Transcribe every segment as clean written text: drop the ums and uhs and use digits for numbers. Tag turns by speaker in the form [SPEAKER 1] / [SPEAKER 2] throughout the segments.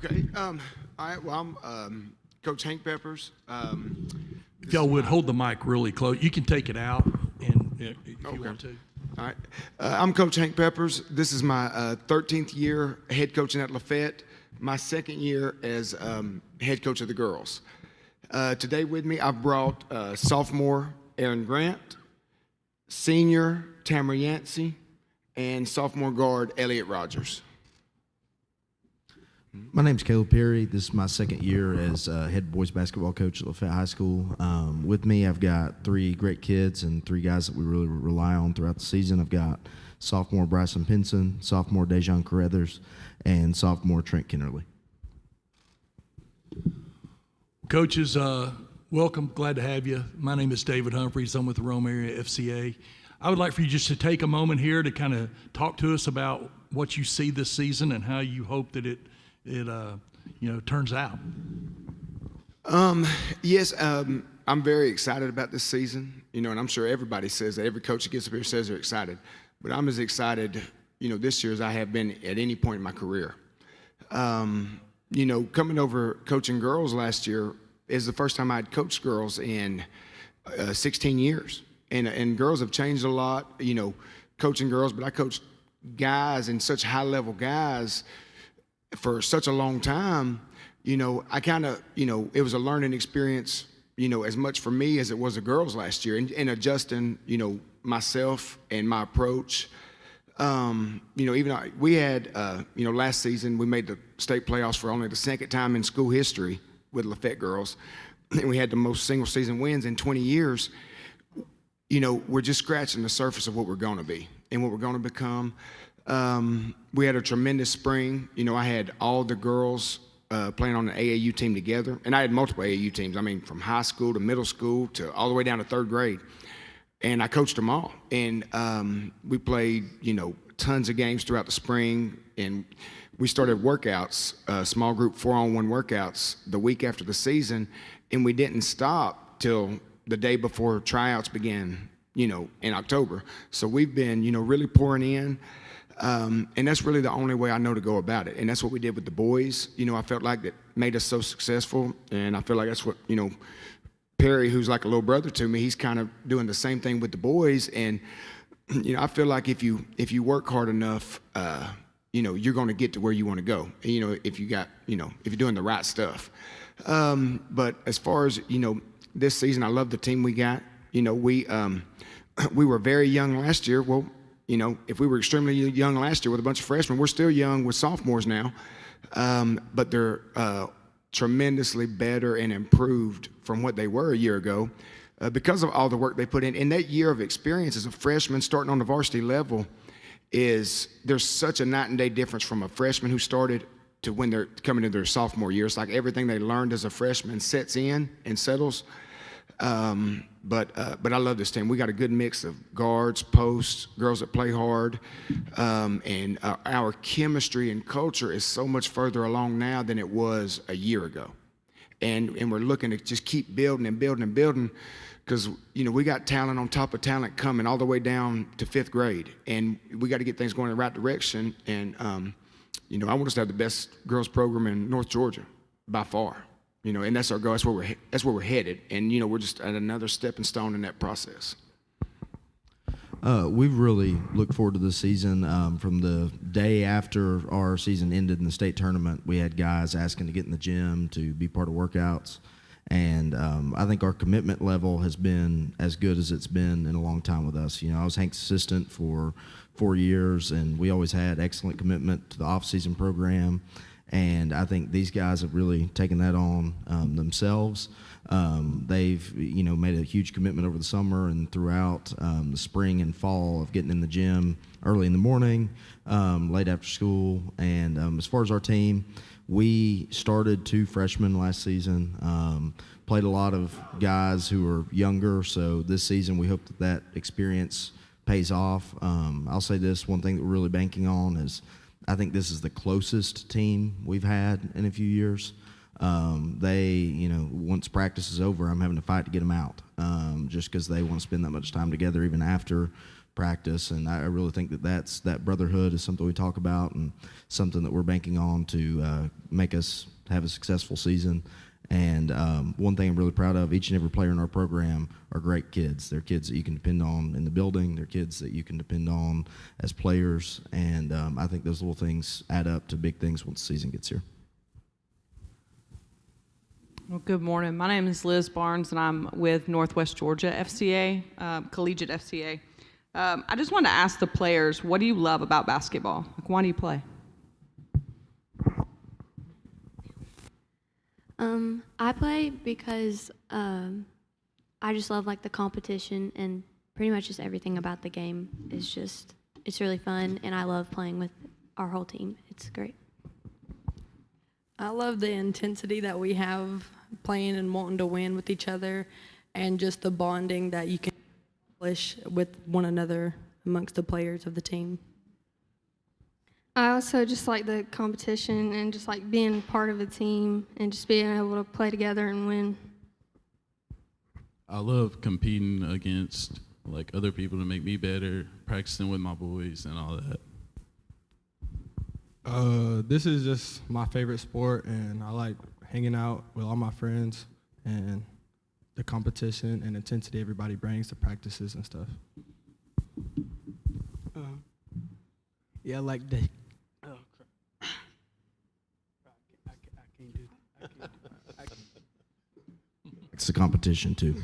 [SPEAKER 1] Okay. All right. Well, I'm Coach Hank Peppers.
[SPEAKER 2] If y'all would hold the mic really close, you can take it out and if you want to.
[SPEAKER 1] All right. I'm Coach Hank Peppers. This is my 13th year head coaching at LaFayette, my second year as head coach of the girls. Today with me, I've brought sophomore Aaron Grant, senior Tamara Yancey, and sophomore guard Elliott Rogers.
[SPEAKER 3] My name's Caleb Perry. This is my second year as head boys basketball coach at LaFayette High School. With me, I've got three great kids and three guys that we really rely on throughout the season. I've got sophomore Bryson Pinson, sophomore Dejon Carruthers, and sophomore Trent Kennerly.
[SPEAKER 2] Coaches, welcome. Glad to have you. My name is David Humphreys. I'm with the Rome Area FCA. I would like for you just to take a moment here to kind of talk to us about what you see this season and how you hope that it turns out.
[SPEAKER 1] Yes, I'm very excited about this season, and I'm sure everybody says that. Every coach that gets up here says they're excited, but I'm as excited, this year as I have been at any point in my career. Coming over coaching girls last year is the first time I'd coached girls in 16 years, and girls have changed a lot, coaching girls, but I coached guys and such high-level guys for such a long time. I kind of, it was a learning experience, as much for me as it was the girls last year, and adjusting, myself and my approach. We had, last season we made the state playoffs for only the second time in school history with LaFayette girls, and we had the most single season wins in 20 years. We're just scratching the surface of what we're going to be and what we're going to become. We had a tremendous spring. I had all the girls playing on the AAU team together, and I had multiple AAU teams. I mean, from high school to middle school to all the way down to third grade, and I coached them all. And we played, tons of games throughout the spring, and we started workouts, small group 4-on-1 workouts the week after the season, and we didn't stop till the day before tryouts began, in October. So we've been, really pouring in. And that's really the only way I know to go about it. And that's what we did with the boys. I felt like that made us so successful. And I feel like that's what, Perry, who's like a little brother to me, he's kind of doing the same thing with the boys. And, I feel like if you work hard enough, you're going to get to where you want to go. If you're doing the right stuff. But as far as, this season, I love the team we got. We were very young last year. Well, if we were extremely young last year with a bunch of freshmen, we're still young with sophomores now, but they're tremendously better and improved from what they were a year ago because of all the work they put in. And that year of experience as a freshman starting on the varsity level there's such a night and day difference from a freshman who started to when they're coming into their sophomore year. It's like everything they learned as a freshman sets in and settles. But I love this team. We got a good mix of guards, posts, girls that play hard, and our chemistry and culture is so much further along now than it was a year ago. And we're looking to just keep building and building and building because, we got talent on top of talent coming all the way down to 5th grade. And we got to get things going in the right direction. And, I want us to have the best girls program in North Georgia by far. And that's our goal. That's where we're headed. And we're just at another stepping stone in that process.
[SPEAKER 3] We've really looked forward to this season. From the day after our season ended in the state tournament, we had guys asking to get in the gym to be part of workouts. And I think our commitment level has been as good as it's been in a long time with us. I was Hank's assistant for 4 years, and we always had excellent commitment to the off-season program. And I think these guys have really taken that on themselves. They've, made a huge commitment over the summer and throughout the spring and fall of getting in the gym early in the morning, late after school. And as far as our team, we started 2 freshmen last season, played a lot of guys who are younger. So this season we hope that experience pays off. I'll say this, one thing that we're really banking on is I think this is the closest team we've had in a few years. Once practice is over, I'm having to fight to get them out just because they want to spend that much time together even after practice, and I really think that brotherhood is something we talk about and something that we're banking on to make us have a successful season. And one thing I'm really proud of, each and every player in our program are great kids. They're kids that you can depend on in the building. They're kids that you can depend on as players. And I think those little things add up to big things once the season gets here.
[SPEAKER 4] Well, good morning. My name is Liz Barnes, and I'm with Northwest Georgia FCA, Collegiate FCA. I just wanted to ask the players, what do you love about basketball? Like, why do you play?
[SPEAKER 5] I play because I just love like the competition, and pretty much just everything about the game is just, it's really fun, and I love playing with our whole team. It's great.
[SPEAKER 6] I love the intensity that we have playing and wanting to win with each other, and just the bonding that you can accomplish with one another amongst the players of the team.
[SPEAKER 7] I also just like the competition and just like being part of a team and just being able to play together and win.
[SPEAKER 8] I love competing against like other people to make me better, practicing with my boys and all that.
[SPEAKER 9] This is just my favorite sport, and I like hanging out with all my friends and the competition and intensity everybody brings to practices and stuff.
[SPEAKER 10] Yeah, I like the. Oh crap! I can't do. I can't.
[SPEAKER 3] It's the competition too.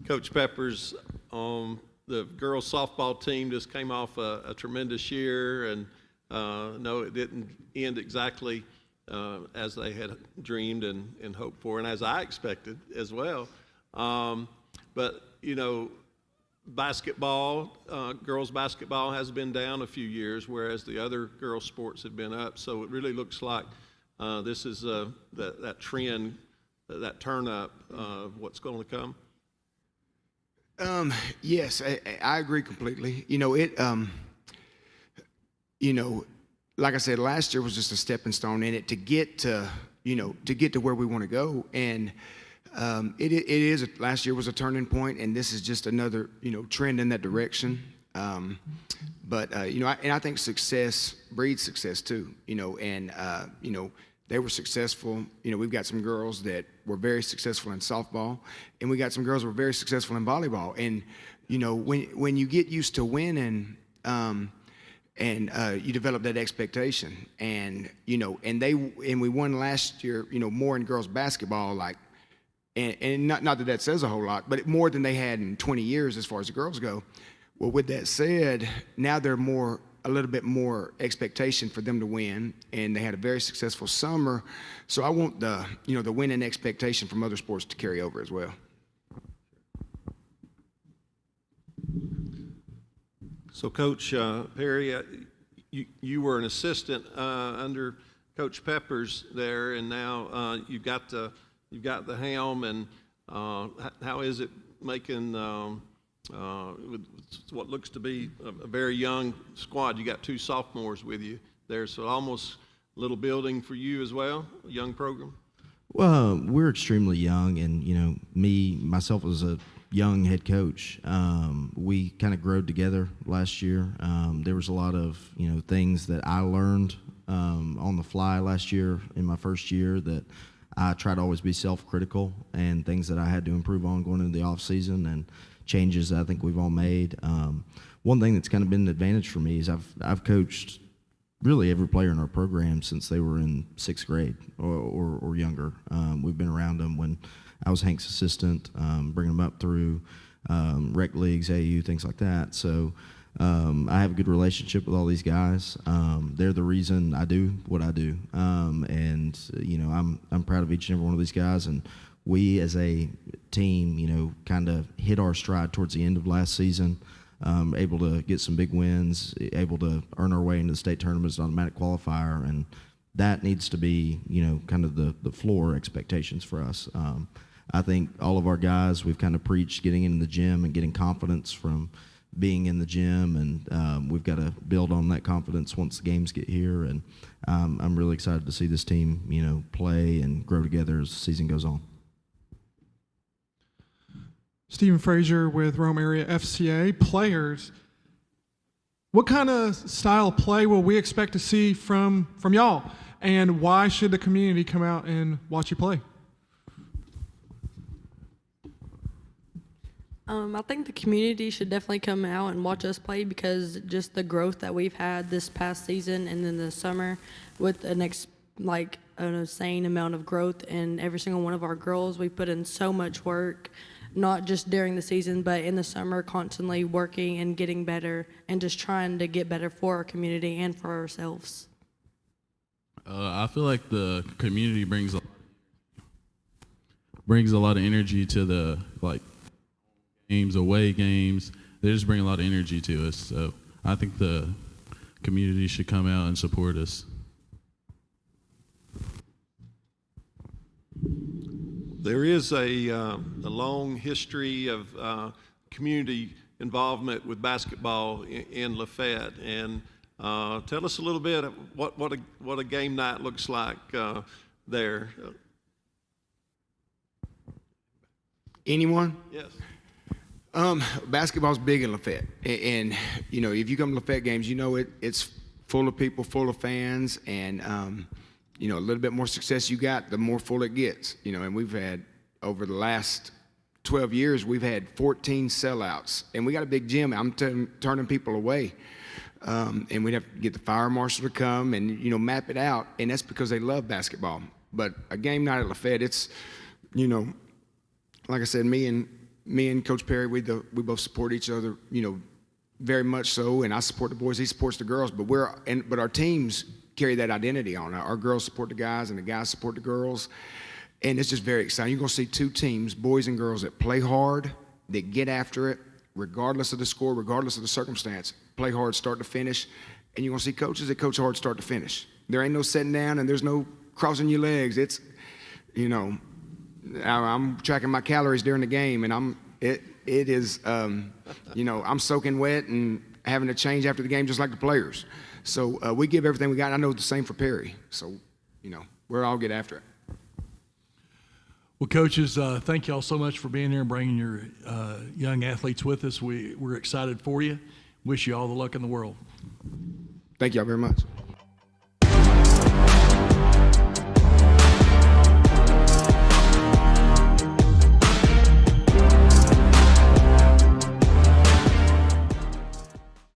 [SPEAKER 11] Coach Peppers, the girls softball team just came off a tremendous year, and no, it didn't end exactly as they had dreamed and hoped for, and as I expected as well. But you know, basketball, girls basketball has been down a few years, whereas the other girls sports have been up. So it really looks like this is that trend, that turn up of what's going to come.
[SPEAKER 1] Yes, I agree completely. You know, like I said, last year was just a stepping stone in it to get to where we want to go. And last year was a turning point, and this is just another, trend in that direction. But I think success breeds success too, and they were successful. We've got some girls that were very successful in softball, and we got some girls that were very successful in volleyball. And, when you get used to winning, and you develop that expectation, and, and we won last year, more in girls basketball, and not that says a whole lot, but more than they had in 20 years as far as the girls go. Well, with that said, now they're a little bit more expectation for them to win, and they had a very successful summer. So I want the winning expectation from other sports to carry over as well.
[SPEAKER 11] So, Coach Perry, you were an assistant under Coach Peppers there, and now you've got the helm. And how is it making with what looks to be a very young squad? You got 2 sophomores with you there, so almost a little building for you as well, a young program.
[SPEAKER 3] Well, we're extremely young, and myself as a young head coach, we kind of growed together last year. There was a lot of things that I learned on the fly last year in my first year that I try to always be self-critical, and things that I had to improve on going into the off season, and changes I think we've all made. One thing that's kind of been an advantage for me is I've coached really every player in our program since they were in 6th grade or younger. We've been around them when I was Hank's assistant, bringing them up through rec leagues, AU, things like that. So I have a good relationship with all these guys. They're the reason I do what I do, and I'm proud of each and every one of these guys. And we as a team, kind of hit our stride towards the end of last season, able to get some big wins, able to earn our way into the state tournament as an automatic qualifier, and that needs to be, kind of the floor expectations for us. I think all of our guys, we've kind of preached getting into the gym and getting confidence from being in the gym, and we've got to build on that confidence once the games get here. And I'm really excited to see this team, play and grow together as the season goes on.
[SPEAKER 12] Stephen Frazier with Rome Area FCA. Players, what kind of style of play will we expect to see from y'all? And why should the community come out and watch you play?
[SPEAKER 6] I think the community should definitely come out and watch us play because just the growth that we've had this past season and then the summer with an insane amount of growth in every single one of our girls. We put in so much work, not just during the season, but in the summer, constantly working and getting better and just trying to get better for our community and for ourselves.
[SPEAKER 8] I feel like the community brings a lot of energy to the games, away games. They just bring a lot of energy to us. So I think the community should come out and support us.
[SPEAKER 11] There is a long history of community involvement with basketball in LaFayette, and tell us a little bit of what a game night looks like there.
[SPEAKER 1] Anyone?
[SPEAKER 11] Yes.
[SPEAKER 1] Basketball's big in Lafayette, and if you come to Lafayette games, it's full of people, full of fans, and a little bit more success you got, the more full it gets. And we've had over the last 12 years, we've had 14 sellouts, and we got a big gym. I'm turning people away, and we'd have to get the fire marshal to come and map it out, and that's because they love basketball. But a game night at Lafayette, it's like I said, me and Coach Perry, we both support each other, very much so. And I support the boys, he supports the girls. But our teams carry that identity on. Our girls support the guys, and the guys support the girls. And it's just very exciting. You're going to see two teams, boys and girls, that play hard, that get after it, regardless of the score, regardless of the circumstance. Play hard, start to finish. And you're going to see coaches that coach hard, start to finish. There ain't no sitting down, and there's no crossing your legs. It's, I'm tracking my calories during the game, and I'm soaking wet and having to change after the game just like the players. So we give everything we got. I know the same for Perry. So, we're all get after it.
[SPEAKER 2] Well, coaches, thank y'all so much for being here and bringing your young athletes with us. We're excited for you. Wish you all the luck in the world.
[SPEAKER 1] Thank y'all very much.